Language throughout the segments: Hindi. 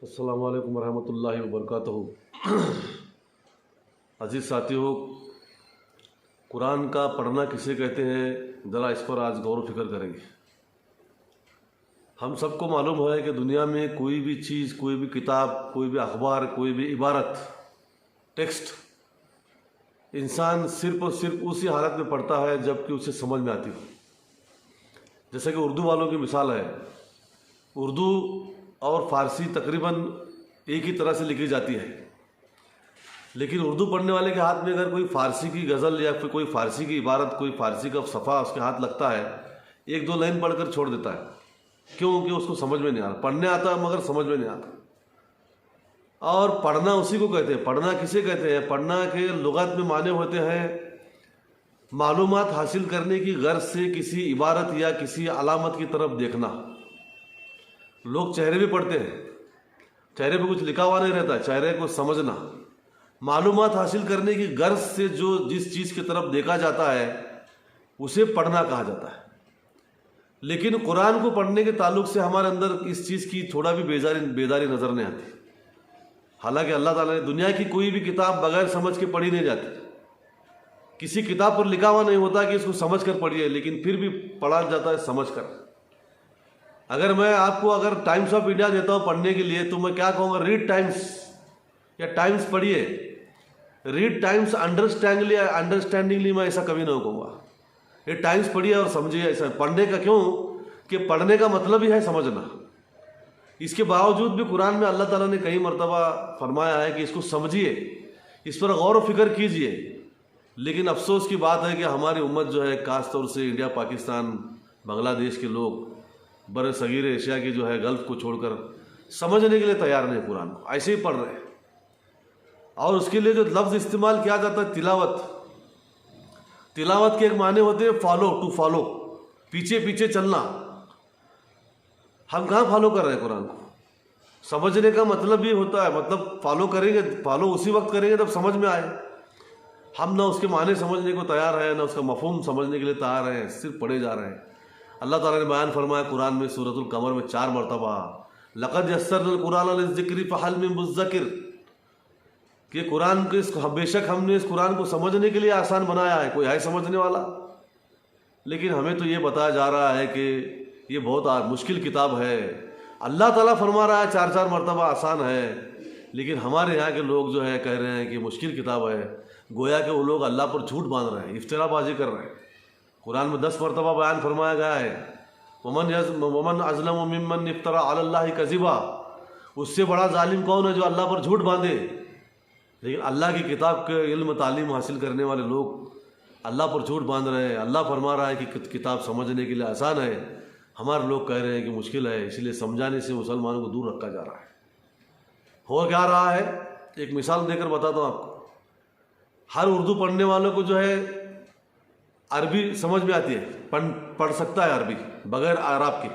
अस्सलामु अलैकुम वरहमतुल्लाहि वबरकातुहू। अजीज़ साथियों, कुरान का पढ़ना किसे कहते हैं, ज़रा इस पर आज गौर फिक्र करेंगे। हम सबको मालूम है कि दुनिया में कोई भी चीज़, कोई भी किताब, कोई भी अखबार, कोई भी इबारत, टेक्स्ट, इंसान सिर्फ और सिर्फ उसी हालत में पढ़ता है जबकि उसे समझ में आती हो। जैसे कि उर्दू वालों की मिसाल है। उर्दू और फ़ारसी तकरीबन एक ही तरह से लिखी जाती है, लेकिन उर्दू पढ़ने वाले के हाथ में अगर कोई फ़ारसी की गज़ल या फिर कोई फ़ारसी की इबारत, कोई फ़ारसी का सफ़ा उसके हाथ लगता है, एक दो लाइन पढ़कर छोड़ देता है। क्योंकि उसको समझ में नहीं आ रहा। पढ़ने आता है मगर समझ में नहीं आता। और पढ़ना उसी को कहते हैं। पढ़ना किसे कहते हैं? पढ़ना के लुगत में माने होते हैं मालूमात हासिल करने की गर्ज से किसी इबारत या किसी अलामत की तरफ देखना। लोग चेहरे भी पढ़ते हैं, चेहरे पे कुछ लिखा हुआ नहीं रहता, चेहरे को समझना। मालूमात हासिल करने की गर्ज से जो जिस चीज़ की तरफ देखा जाता है उसे पढ़ना कहा जाता है। लेकिन कुरान को पढ़ने के ताल्लुक से हमारे अंदर इस चीज़ की थोड़ा भी बेदारी नज़र नहीं आती। हालांकि अल्लाह ताला ने दुनिया की कोई भी किताब बगैर समझ के पढ़ी नहीं जाती। किसी किताब पर लिखा हुआ नहीं होता कि इसको समझ कर पढ़िए, लेकिन फिर भी पढ़ा जाता है समझ कर। अगर मैं आपको टाइम्स ऑफ इंडिया देता हूँ पढ़ने के लिए, तो मैं क्या कहूँगा? रीड टाइम्स या टाइम्स पढ़िए। रीड टाइम्स अंडरस्टैंडिंगली मैं ऐसा कभी नहीं कहूँगा। ये टाइम्स पढ़िए और समझिए। ऐसा पढ़ने का क्यों कि पढ़ने का मतलब ही है समझना। इसके बावजूद भी कुरान में अल्लाह ताला ने कई मरतबा फरमाया है कि इसको समझिए, इस पर गौर व फिक्र कीजिए। लेकिन अफसोस की बात है कि हमारी उम्मत जो है, खास तौर से इंडिया, पाकिस्तान, बांग्लादेश के लोग, बर सगीर एशिया की जो है गल्फ़ को छोड़कर समझने के लिए तैयार नहीं कुरान को, ऐसे ही पढ़ रहे हैं। और उसके लिए जो लफ्ज़ इस्तेमाल किया जाता है तिलावत, तिलावत के एक माने होते हैं फॉलो, टू फॉलो, पीछे पीछे चलना। हम कहाँ फॉलो कर रहे हैं कुरान को? समझने का मतलब भी होता है, मतलब फॉलो करेंगे, फॉलो उसी वक्त करेंगे जब समझ में आए। हम ना उसके माने समझने को तैयार हैं, ना उसका मफहूम समझने के लिए तैयार हैं, सिर्फ पढ़े जा रहे हैं। अल्लाह ताला ने बयान फरमाया कुरान में सूरतुल कमर में 4 मरतबा, लक़द यस्सरनल कुरान लिज़्ज़िक्रि फ़हल मिन मुद्दकिर, कि कुरान को बेशक हमने इस कुरान को समझने के लिए आसान बनाया है, कोई है समझने वाला? लेकिन हमें तो ये बताया जा रहा है कि ये बहुत मुश्किल किताब है। अल्लाह ताला फरमा रहा है 4 मरतबा आसान है, लेकिन हमारे यहाँ के लोग जो है कह रहे हैं कि मुश्किल किताब है। गोया कि वो लोग अल्लाह पर झूठ बांध रहे हैं, इफ्तिराबाजी कर रहे हैं। कुरान में 10 मरतबा बयान फरमाया गया है, वमन अज़लम मिम्मन इफ्तरा अलल्लाहि कज़िबा, उससे बड़ा जालिम कौन है जो अल्लाह पर झूठ बांधे। लेकिन अल्लाह की किताब के इल्म तालीम हासिल करने वाले लोग अल्लाह पर झूठ बांध रहे हैं। अल्लाह फरमा रहा है कि किताब समझने के लिए आसान है, हमारे लोग कह रहे हैं कि मुश्किल है। इसलिए समझाने से मुसलमानों को दूर रखा जा रहा है। हो क्या रहा है, एक मिसाल देकर बताता हूँ आपको। हर उर्दू पढ़ने वालों को जो है अरबी समझ में आती है, पढ़ सकता है अरबी बगैर आराब के,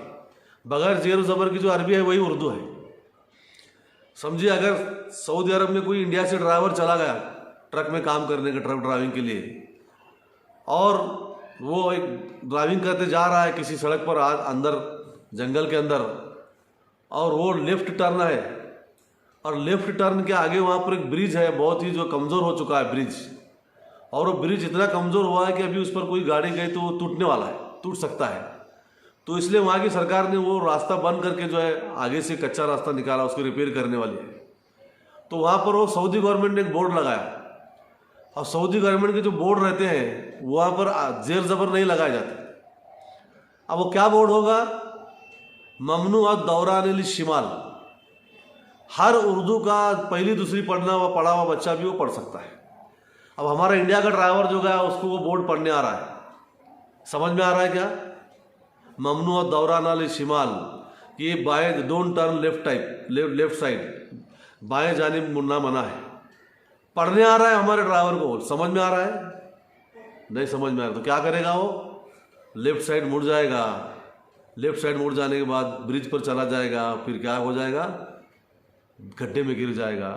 बगैर ज़ेर ज़बर की जो अरबी है वही उर्दू है। समझिए, अगर सऊदी अरब में कोई इंडिया से ड्राइवर चला गया ट्रक में काम करने के, ट्रक ड्राइविंग के लिए, और वो एक ड्राइविंग करते जा रहा है किसी सड़क पर अंदर जंगल के अंदर, और वो लेफ़्ट टर्न है, और लेफ़्ट टर्न के आगे वहाँ पर एक ब्रिज है, बहुत ही जो कमज़ोर हो चुका है ब्रिज, और वो ब्रिज इतना कमज़ोर हुआ है कि अभी उस पर कोई गाड़ी गई तो वो टूटने वाला है, टूट सकता है। तो इसलिए वहाँ की सरकार ने वो रास्ता बंद करके जो है आगे से कच्चा रास्ता निकाला, उसको रिपेयर करने वाली है। तो वहाँ पर वो सऊदी गवर्नमेंट ने एक बोर्ड लगाया, और सऊदी गवर्नमेंट के जो बोर्ड रहते हैं वहाँ पर ज़ेर ज़बर नहीं लगाए जाते। अब वो क्या बोर्ड होगा? ममनू दौरान लिश्शिमाल। हर उर्दू का पहली दूसरी पढ़ा हुआ बच्चा भी वो पढ़ सकता है। अब हमारा इंडिया का ड्राइवर जो गया उसको वो बोर्ड पढ़ने आ रहा है, समझ में आ रहा है क्या? ममनू दौरान लिश्शिमाल, ये बाएं, डोंट टर्न लेफ्ट साइड, बाएं जानिब मुड़ना मना है। पढ़ने आ रहा है हमारे ड्राइवर को, समझ में आ रहा है? नहीं समझ में आ रहा तो क्या करेगा वो? लेफ्ट साइड मुड़ जाएगा। लेफ्ट साइड मुड़ जाने के बाद ब्रिज पर चला जाएगा, फिर क्या हो जाएगा? गड्ढे में गिर जाएगा।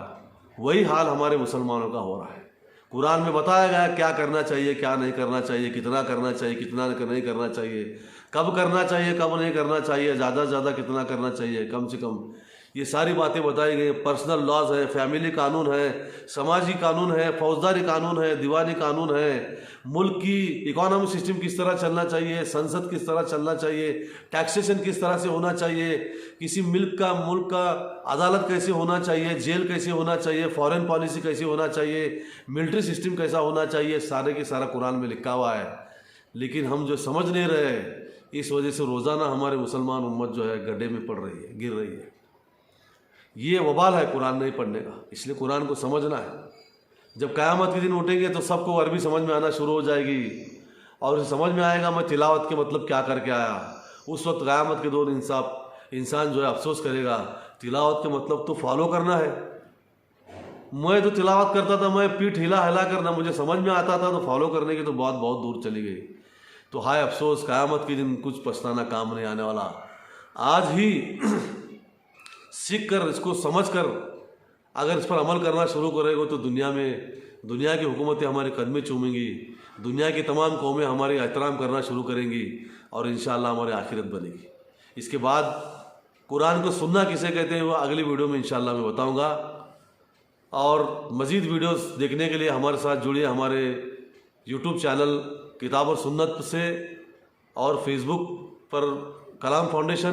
वही हाल हमारे मुसलमानों का हो रहा है। कुरान में बताया गया क्या करना चाहिए, क्या नहीं करना चाहिए, कितना करना चाहिए, कितना नहीं करना चाहिए, कब करना चाहिए, कब नहीं करना चाहिए, ज़्यादा से ज़्यादा कितना करना चाहिए, कम से कम। ये सारी बातें बताई गई। पर्सनल लॉज है, फैमिली कानून है, समाजी कानून है, फौजदारी कानून है, दीवानी कानून है, मुल्क की इकोनॉमिक सिस्टम किस तरह चलना चाहिए, संसद किस तरह चलना चाहिए, टैक्सेशन किस तरह से होना चाहिए, किसी मुल्क का अदालत कैसे होना चाहिए, जेल कैसे होना चाहिए, फॉरेन पॉलिसी कैसे होना चाहिए, मिलिट्री सिस्टम कैसा होना चाहिए, सारे के सारा कुरान में लिखा हुआ है। लेकिन हम जो समझ नहीं रहे, इस वजह से रोज़ाना हमारे मुसलमान उम्मत जो है गड्ढे में पड़ रही है, गिर रही है। ये वबाल है कुरान नहीं पढ़ने का, इसलिए कुरान को समझना है। जब क़यामत के दिन उठेंगे तो सबको अरबी समझ में आना शुरू हो जाएगी और उसे समझ में आएगा मैं तिलावत के मतलब क्या करके आया। उस वक्त क़यामत के दौर इंसान जो है अफसोस करेगा, तिलावत के मतलब तो फॉलो करना है। मैं तो तिलावत करता था, मैं पीठ हिला करना मुझे समझ में आता था, तो फॉलो करने की तो बहुत बहुत दूर चली गई। तो हाय अफसोस, क़यामत के दिन कुछ पछताना काम नहीं आने वाला। आज ही सीख कर, इसको समझ कर अगर इस पर अमल करना शुरू करेगा तो दुनिया की हुकूमतें हमारे कदमें चूमेंगी, दुनिया की तमाम कौमें हमारे एहतराम करना शुरू करेंगी और इंशाअल्लाह हमारी आखिरत बनेगी। इसके बाद कुरान को सुनना किसे कहते हैं वो अगली वीडियो में इंशाअल्लाह मैं बताऊंगा। और मज़ीद वीडियोस देखने के लिए हमारे साथ जुड़िए हमारे यूट्यूब चैनल किताब और सुन्नत से, और फेसबुक पर कलाम फाउंडेशन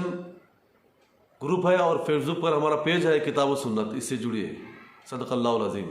ग्रुप है और फेसबुक पर हमारा पेज है किताब और सुन्नत, इससे जुड़िए। सदक़ल्लाहुल अज़ीम।